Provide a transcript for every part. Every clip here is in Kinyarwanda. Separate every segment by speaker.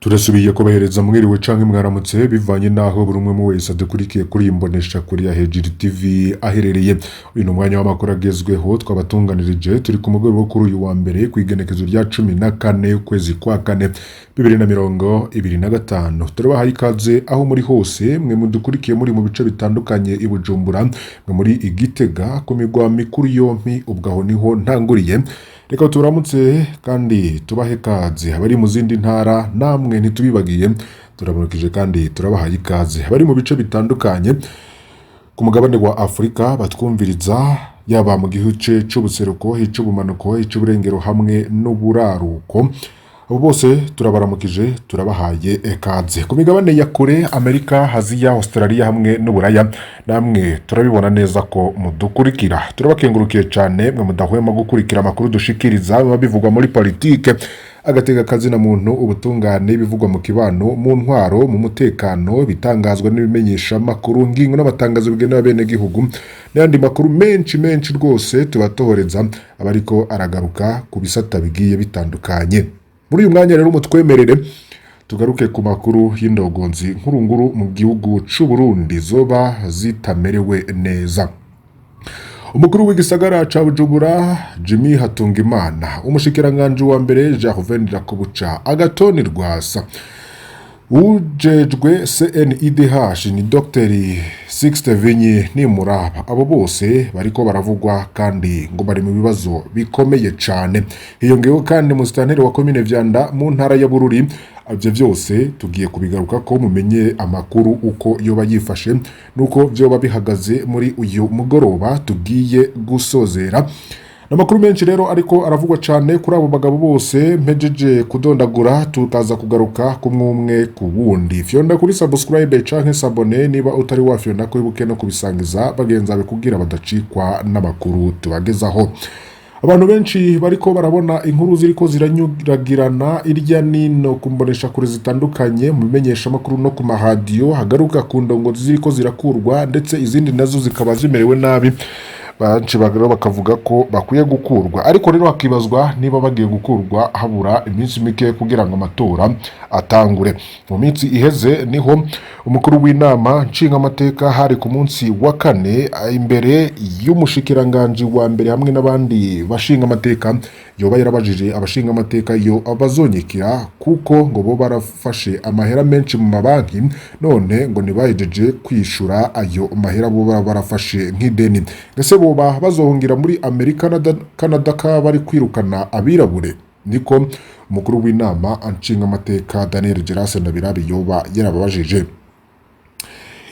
Speaker 1: Turasubiye kubahereza mwiriwe canke mwaramutse bivanye naho buri umwe mu wese adukurikiye kuri imbonesha kuri ya Hejuru TV aherereye. Uyu mwanya w'amakuru agezweho twabatunganirije turi ku mugoroba wo kuri uyu wa mbere kwigenekezo rya 14 ukwezi kwa 4 2025. Turabahaye ikaze aho muri hose mwe mudukurikiye muri mu bice bitandukanye i Bujumbura, mwe muri Igitega ku migwa mikuru yompi ubwaho niho ntanguriye. Reka turamutse kandi tubahe kaze abari mu zindi ntara namwe ntitubibagiye, turabonekije kandi turabahaye ikaze abari mu bice bitandukanye ku mugabane wa Afrika batwumviriza, yaba mu gihugu c'ubuseruko, ic'ubumanuko, ic'uburengero hamwe n'uburaruko. Abo bose turabaramukije turabahaye ekaze ku migabane ya kure, Amerika, Aziya, Australia hamwe n'Uburaya. Namwe turabibona neza ko mudukurikira, turabakengurukiye cyane mwe mudahwema gukurikira amakuru dushikiriza bivugwa muri politike, agatega kazi na muntu, ubutungane, bivugwa mu kibano, mu ntwaro, mu mutekano, bitangazwa n'ibimenyesha makuru, ngingo n'amatangazo bigenewe bene gihugu n'andi makuru menshi rwose tubatohoreza abariko aragaruka ku bisata bigiye bitandukanye. Muri uyu mwanya rero mutwemerere tugaruke ku makuru y'indogonzi nkuru mu gihugu c'u Burundi zoba zitamerewe neza. Umukuru w'igisagara ca Bujumbura Jimmy Hatungimana, umushikiranganje wa mbere Gervais Ndirakobuca, Agathon Rwasa, ujejwe CNIDH ni Dr Sixte Vinyi Nimuraba. Abo bose bariko baravugwa kandi ngo bari mu bibazo bikomeye cane. Hiyongeyeho kandi musitanteri wa komine Vyanda mu ntara ya Bururi. Ivyo vyose tugiye kubigaruka ko mumenye amakuru uko yoba yifashe nuko vyoba bihagaze muri uyu mugoroba tugiye gusozera. Namakuru menshi rero ariko aravugwa cyane kuri abo bagabo bose mpejeje kudondagura, tukaza kugaruka kumwe ku wundi. Fyonda kuri subscribe canke sabone niba utari wafyonda ko ibuke no kubisangiza bagenza be kugira badacikwa n'amakuru tubagezaho. Abantu benshi bariko barabona inkuru ziriko ziranyuragirana irya nino kumbonesha kuri zitandukanye mu bimenyesha makuru no ku mahadiyo, hagaruka ku ndongo ziriko zirakurwa ndetse izindi nazo zikaba zimerewe nabi. Banci bagero bakavuga ko bakwiye gukurwa, ariko rero hakibazwa niba bagiye gukurwa habura iminsi mike kugira ngo amatora atangure. Mu minsi iheze niho umukuru w'inama nshinga amateka hari ku munsi wa 4 imbere y'umushikiranganje wa mbere hamwe n'abandi bashinga amateka yoba yarabajije abashinga amateka iyo abazonyekira kuko ngo bo barafashe amahera menshi mu mabanki, none ngo nibahejeje kwishura ayo mahera bo barafashe nk'ideni. Gese boba bazohungira muri Amerika na Canada ka bari kwirukana abirabure, niko umukuru w'inama anshinga amateka Daniel Gerase Ndabirabe yoba yarababajije.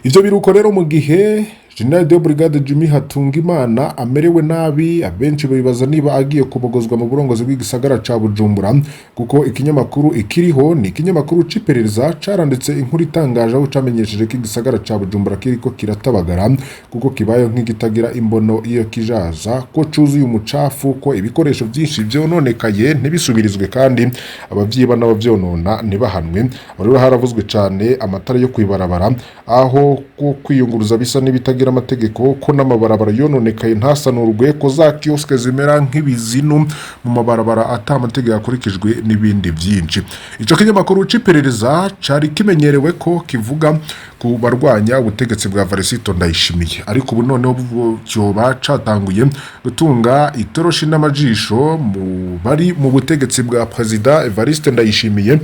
Speaker 1: Ivyo biruko rero mu gihe General de Brigade Jimmy Hatungimana amerewe nabi, abenshi bibaza niba agiye kubogozwa mu burongozi bw'igisagara ca Bujumbura, kuko ikinyamakuru ikiriho ni ikinyamakuru c'iperereza caranditse inkuru itangaje aho camenyesheje ko igisagara ca Bujumbura kiriko kiratabagara kuko kibaye nk'igitagira imbono iyo kijaza, ko cuzuye umucafu, ko ibikoresho byinshi vyononekaye ntibisubirizwe kandi abavyiba n'abavyonona ntibahanwe. Rero haravuzwe cane amatara yo kwibarabara aho ko kwiyunguruza bisa n'ibitagira amategeko, ko n'amabarabara yononekaye ntasanurwe, ko za kioske zimera nk'ibizinu mu mabarabara ata amategeko akurikijwe n'ibindi byinshi. Ico kinyamakuru c'iperereza cari kimenyerewe ko kivuga ku barwanya ubutegetsi bwa Varisito Ndayishimiye, ariko ubu noneho cyoba catanguye gutunga itoroshi n'amajisho mu bari mu butegetsi bwa President Evariste Ndayishimiye.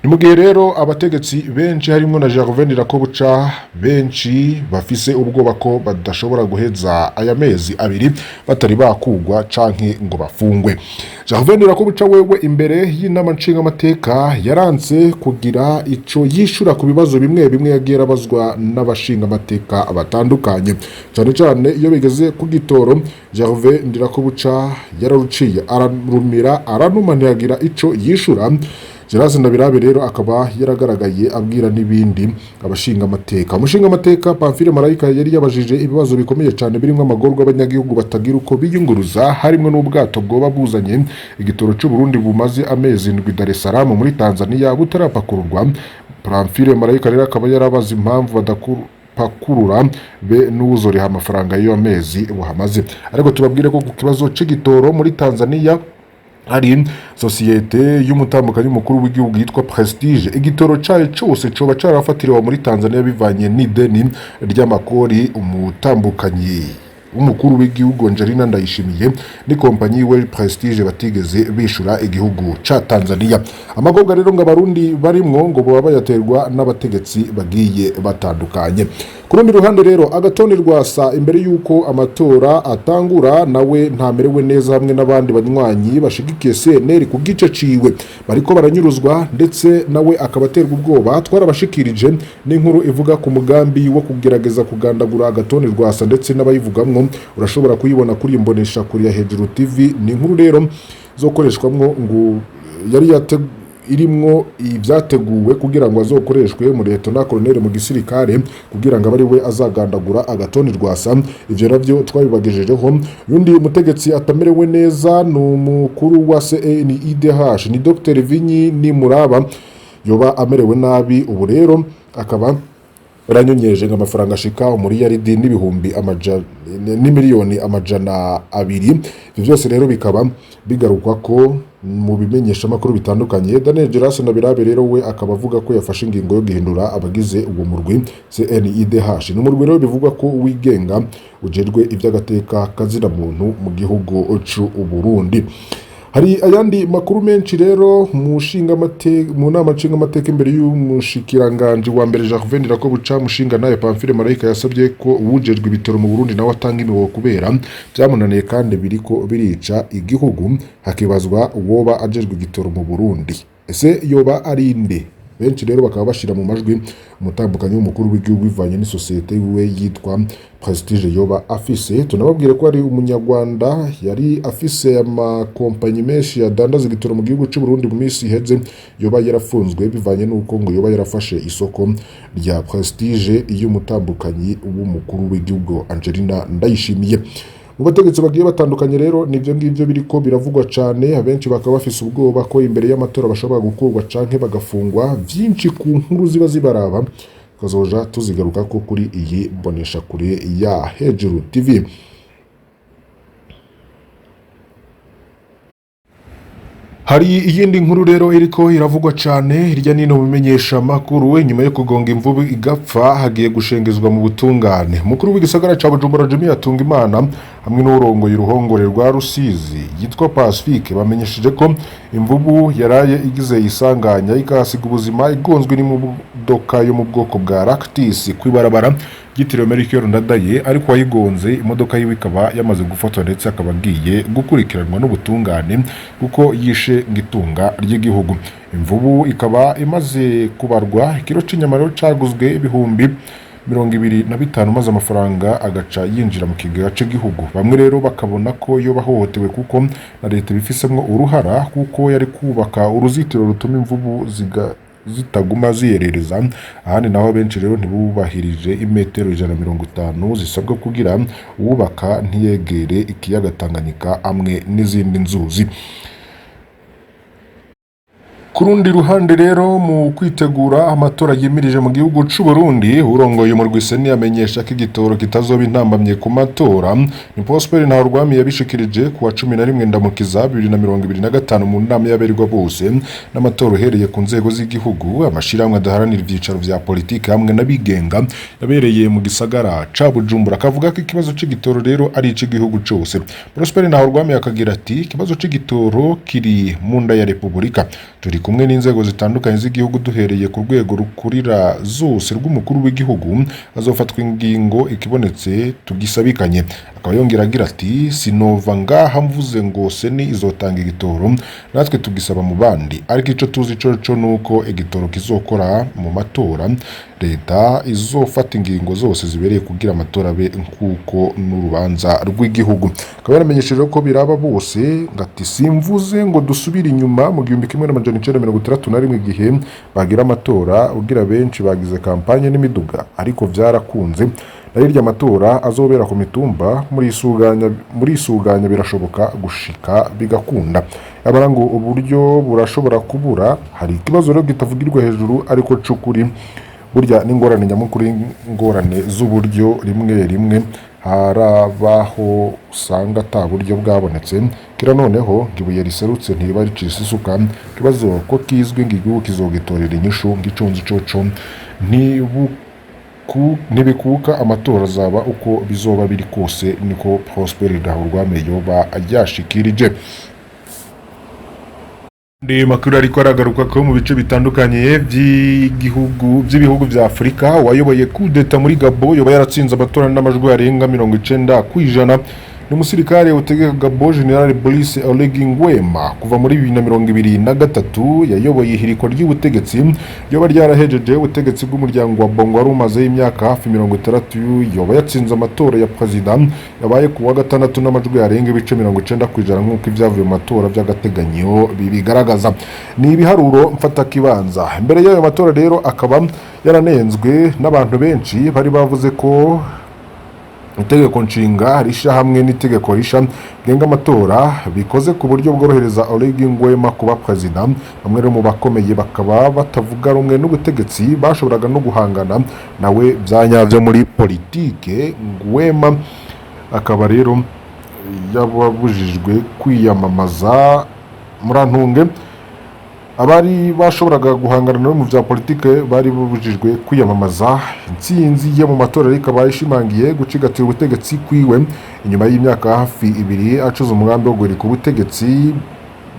Speaker 1: Ni mugihe rero abategetsi benshi harimo na Gervais Ndirakobuca benshi bafise ubwoba ko badashobora guheza aya mezi abiri batari bakugwa canke ngo bafungwe. Gervais Ndirakobuca wewe imbere y'inama nshinga amateka yaranze kugira ico yishura ku bibazo bimwe yagiye abazwa n'abashinga amateka batandukanye, cyane iyo bigeze ku gitoro. Gervais Ndirakobuca yararuciye ararumira aranuma ntiyagira ico yishura. Gerase Ndabirabe rero akaba yaragaragaye abwira n'ibindi abashinga amateka. Umushinga amateka Pamphile Marayika yari yabajije ibibazo bikomeye cyane birimo amagorwa abanyagihugu batagira uko biyunguruza, harimo n'ubwato bwoba buzanye igitoro cy'u Burundi bumaze amezi 7 Dar es Salaam muri Tanzania butarapakururwa. Pamphile Marayika rero akaba yarabaza impamvu badapakurura be n'uzoriha amafaranga y'yo amezi buhamaze. Ariko tubabwire ko ku kibazo c'igitoro muri Tanzania hari sosiyete y'umutambukanyi mukuru w'igihugu yitwa Prestige igitoro cayo cose coba carafatiriwe muri Tanzania bivanye n'ideni ry'amakori umutambukanyi umukuru w'igihugu Angelina Ndayishimiye ni kompanyi we Prestige batigeze bishura igihugu ca Tanzania. Amagobwa rero ngo abarundi barimwo ngo baba bayaterwa n'abategetsi bagiye batandukanye. Kurundi ruhande rero Agathon Rwasa imbere yuko amatora atangura nawe ntamerewe neza hamwe n'abandi banywanyi bashigikiye CNL ku gice ciwe bariko baranyuruzwa ndetse nawe akabaterwa ubwoba twarabashikirije n'inkuru ivuga ku mugambi wo kugerageza kugandagura Agathon Rwasa ndetse n'abayivugamwo urashobora kuyibona kuri imbonesha kuri ya Hejuru TV. ni inkuru rero zokoreshwamwo ngo yari irimwo ibyateguwe kugira ngo azokoreshwe muri Lieutenant Colonel mu gisirikare kugira ngo abari we azagandagura Agathon Rwasa. Ivyo navyo twabibagejejeho. Yundi mutegetsi atamerewe neza n'umukuru wa CNIDH ni Dr Vinyi Nimuraba yoba amerewe nabi ubu rero akaba ranyonyeje amafaranga ashika muri yaridi n'ibihumbi n'imiliyoni amajana 200. Ivyo byose rero bikaba bigarukwa ko mu bimenyesha makuru bitandukanye. Daniel Gerase Nabirabe rero we akaba avuga ko yafashe ingingo yo gihindura abagize uwo murwi CNIDH. N'umurwi rero bivugwa ko wigenga ujejwe ivy'agateka kazira muntu mu gihugu c'u Burundi. Hari ayandi makuru menshi rero mu nama nshinga amateka imbere y'umushikiranganje wa mbere Gervais Ndirakobuca mushinga naye Pamphile Marayika yasabye ko uwujejwe ibitoro mu Burundi nawe atanga imihoho kubera byamunaniye kandi biriko birica igihugu hakibazwa uwoba ajejwe igitoro mu Burundi. Ese yoba ari inde? Benshi rero bakaba bashira mu majwi umutambukanyi w'umukuru w'igihugu bivanye n'isosiyete we yitwa Prestige yoba afise. Tunababwire ko ari umunyarwanda yari afise amakompanyi menshi yadandaza igitoro mu gihugu cy'u Burundi mu minsi iheze yoba yarafunzwe bivanye n'uko ngo yoba yarafashe isoko rya Prestige y'umutambukanyi w'umukuru w'igihugu Angelina Ndayishimiye. Mu bategetsi bagiye batandukanye rero nivyo ngivyo biriko biravugwa cane. Abenshi bakaba bafise ubwoba ko imbere y'amatora bashobora gukurwa canke bagafungwa. Vyinshi ku nkuru ziba zibaraba kazoja tuzigaruka ko kuri iyi mbonesha kure ya Hejuru TV. Hari iyindi nkuru rero iriko iravugwa cane hirya nino bimenyesha makuru nyuma yo kugonga imvubu igapfa hagiye gushengezwa mu butungane. Mukuru w'igisagara ca Bujumbura Jimmy Hatungimana hamwe n'urongoye uruhongore rwa Rusizi yitwa Pacifique bamenyesheje ko imvubu yaraye igize isanganya ikasiga ubuzima igonzwe n'imodoka yo mu bwoko bwa Lactis kwibarabara gitiriwe Melchior Ndadaye ariko wayigonze imodoka yiwe ikaba yamaze gufatwa ndetse akaba agiye gukurikiranwa n'ubutungane kuko yishe ngitunga ry'igihugu. Imvubu ikaba imaze kubarwa ikiro c'inyama rero caguzwe ibihumbi 25 maze amafaranga agaca yinjira mu kigega cy'igihugu. Bamwe rero bakabona ko yo bahohotewe kuko na leta bifisemwo uruhara kuko yari kubaka uruzitiro rutuma imvubu zitaguma ziyerereza. Ahandi naho benshi rero ntibubahirije imetero 150 zisabwa kugira uwubaka ntiyegere ikiyaga Tanganyika amwe n'izindi nzuzi. Kurundi ruhande rero mu kwitegura amatora yimirije mu gihugu c'u Burundi urongoye mu rwiseni yamenyesha ko igitoro kitazoba intambamye ku matora. Ni Prosper Ntahorwami yabishikirije ku wa 11 Ndamukiza 2025 mu nama y'aberirwa bose n'amatora uhereye ku nzego z'igihugu amashiramwe adaharanira ivyicaro vya politike hamwe n'abigenga yabereye mu gisagara ca Bujumbura. Akavuga ko ikibazo c'igitoro rero ari ic'igihugu cose. Prosper Ntahorwami akagira ati ikibazo c'igitoro kiri mu nda ya Republika turi kumwe n'inzego zitandukanye z'igihugu duhereye ku rwego rukurira zose rw'umukuru w'igihugu azofatwa ingingo ikibonetse tugisabikanye. Akaba yongera agira ati sinova ngaha mvuze ngo seni izotanga igitoro natwe tugisaba mu bandi ariko ico tuzi co nuko igitoro kizokora mu matora leta izofata ingingo zose zibereye kugira amatora be nkuko n'urubanza rw'igihugu. Akaba yaramenyesheje ko biraba bose ngati simvuze ngo dusubira inyuma mu 1961 igihe bagira amatora ugira benshi bagize kampanye n'imiduga ariko vyarakunze narirya amatora azobera ku mitumba muri isuganya birashoboka gushika bigakunda. Abarango uburyo burashobora kubura hari ikibazo rero gitavugirwa hejuru ariko cukuri burya n'ingorane nyamukuru ingorane z'uburyo rimwe harabaho usanga ata buryo bwabonetse kira noneho ibuye riserutse ntiriba ricisa isuka kibazo ko kizwi ngo igihugu kizogitorera inyishu ngicunzi coco ntibikuka amatora azaba uko bizoba biri kose niko Prosper Ntahurwamiye yoba yashikirije. Ndi makuru ariko aragaruka ko mu bice bitandukanye by'ibihugu vya Afrika wayoboye kudeta muri Gabon yoba yaratsinze amatora n'amajwi arenga 90%. N'umusirikare utegeka Gabon General Brice Oligui Nguema kuva muri 2023 yayoboye ihiriko ry'ubutegetsi yoba ryarahejeje ubutegetsi bw'umuryango wa Bongo wari umaze imyaka hafi 60 yoba yatsinze amatora ya president yabaye kuwa gatandatu n'amajwi arenga ibice 90% nk'uko ibyavuye mu matora by'agateganyo bibigaragaza. Ni ibiharuro mfata kibanza mbere y'ayo matora rero akaba yaranenzwe n'abantu benshi bari bavuze ko itegeko nshinga risha hamwe n'itegeko risha genga amatora bikoze ku buryo bworohereza Oligui Nguema kuba president. Bamwe mu bakomeye bakaba batavuga rumwe n'ubutegetsi bashoboraga no guhangana nawe byanyavyo muri politike. Nguema akaba rero yababujijwe kwiyamamaza murantunge abari bashoboraga guhangana nawe mu vya politike bari babujijwe kwiyamamaza. Intsinzi ye mu matora ikaba ishimangiye gucigatira ubutegetsi kwiwe inyuma y'imyaka hafi 2 acuze umugambi wo guhirika ubutegetsi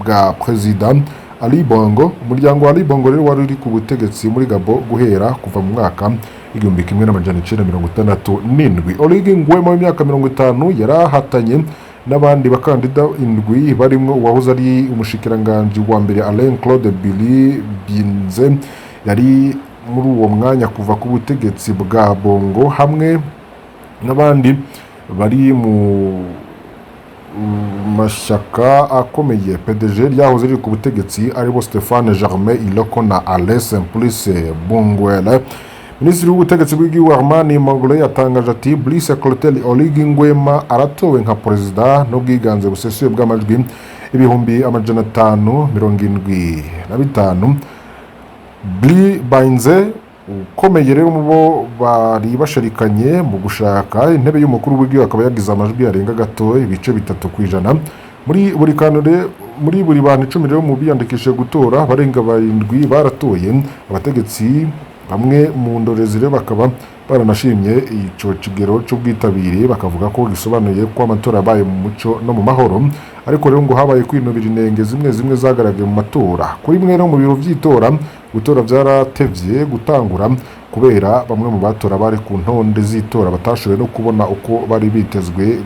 Speaker 1: bwa president Ali Bongo. Umuryango wa Ali Bongo rero wari uri ku butegetsi muri Gabon guhera kuva mu mwaka 1967. Oligui Nguema w'imyaka 50 yarahatanye n'abandi bakandida indwi barimo uwahoze ari umushikiranganje wa mbere Alain Claude Binze yari muri uwo mwanya kuva ku butegetsi bwa Bongo hamwe n'abandi bari mu mashyaka akomeye. PDG ryahoze riri ku butegetsi aribo Stéphane Germain Iloko na Alain Simplice Bongwele. Minisitiri w'ubutegetsi bw'igihugu Armani Mangole yatangaje ati Brice Clotaire Oligui Nguema aratowe nka perezida n'ubwiganze busesuye bw'amajwi 575. Bli Bainze ukomeye rero mu bo bari basharikanye mu gushaka intebe y'umukuru w'igihugu akaba yagize amajwi arenga gato ibice 3%. Muri buri bantu 10 rero mu biyandikishije gutora barenga 7 baratoye. Abategetsi bamwe mu ndorezi rero bakaba baranashimye ico kigero cy'ubwitabire bakavuga ko gisobanuye ko amatora yabaye mu muco no mu mahoro. Ariko rero ngo habaye kwinubira inenge zimwe zagaragaye mu matora. Kuri mwe no mu biro by'itora gutora byaratevye gutangura kubera bamwe mu batora bari ku ntonde z'itora batashoboye no kubona uko bari bitezwe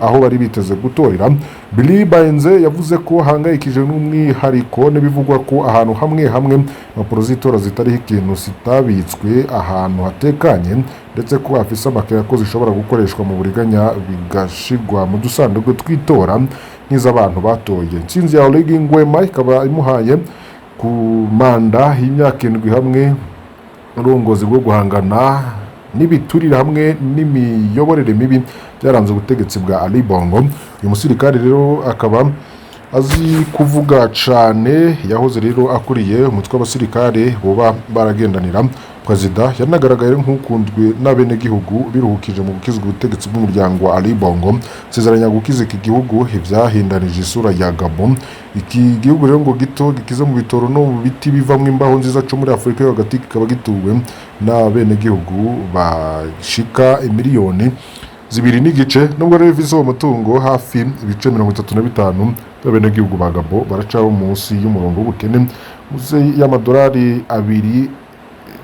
Speaker 1: aho bari biteze gutorera. Bli Bainze yavuze ko hangayikije n'umwihariko n'ibivugwa ko ahantu hamwe impapuro z'itora zitariho ikintu zitabitswe ahantu hatekanye ndetse ko afise amakere ko zishobora gukoreshwa mu buriganya bigashigwa mu dusanduku tw'itora nk'iz'abantu batoye. Intsinzi ya Oligui Nguema ikaba imuhaye ku manda y'imyaka 7 hamwe urongozi bwo guhangana n'ibiturire hamwe n'imiyoborere mibi byaranze ubutegetsi bwa Ali Bongo. Uyu musirikare rero akaba azi kuvuga cane yahoze rero akuriye umutwe w'abasirikare boba baragendanira president yanagaragaye nk'ukundwe n'abenegihugu biruhukije mu gukizwa ubutegetsi bw'umuryango wa Ali Bongo. Sezeranya gukiza iki gihugu ivyahindanije isura ya Gabon. Iki gihugu rero ngo gito gikize mu bitoro no mu biti bivamwe imbaho nziza cyo muri Afrika yo hagati kikaba gituwe n'abenegihugu bashika miliyoni 2.5 nubwo rero vizo umutungo hafi ibice 35 by'abenegihugu ba Gabon baracaho munsi y'umurongo w'ubukene muze y'amadolari 2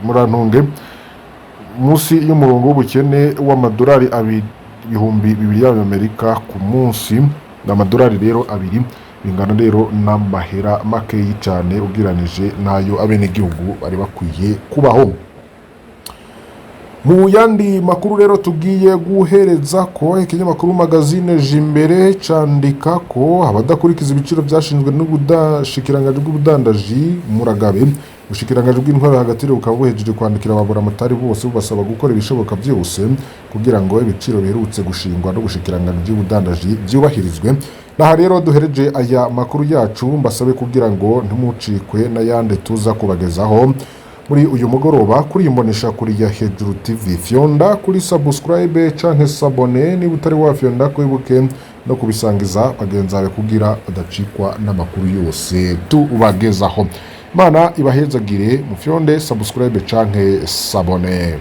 Speaker 1: murantunge munsi y'umurongo w'ubukene w'amadolari 2,000 y'Amerika ku munsi. N'amadolari rero 2 bingana rero n'amahera makeyi cyane ugiranije nayo abenegihugu bari bakwiye kubaho. Mu yandi makuru rero tugiye guhereza ko ikinyamakuru magazine Jimbere candika ko abadakurikiza ibiciro byashinzwe n'ubudashikiranganje bw'ubudandaji Muragabe ubushikiranganje bw'intwaro hagati rero bukaba buhejeje kwandikira ababura amatari bose bubasaba gukora ibishoboka byose kugira ngo ibiciro biherutse gushingwa no gushikiranganje by'ubudandaji byubahirizwe. Naha rero duhereje aya makuru yacu mbasabe kugira ngo ntimucikwe n'ayandi tuza kubagezaho muri uyu mugoroba kuri imbonesha kuri ya Hejuru TV. Fyonda kuri subscribe canke sabone niba utari wafyonda kwibuke no kubisangiza bagenzi bawe kugira badacikwa n'amakuru yose tubagezaho. Mana ibahezagire mufyonde subscribe canke sabone.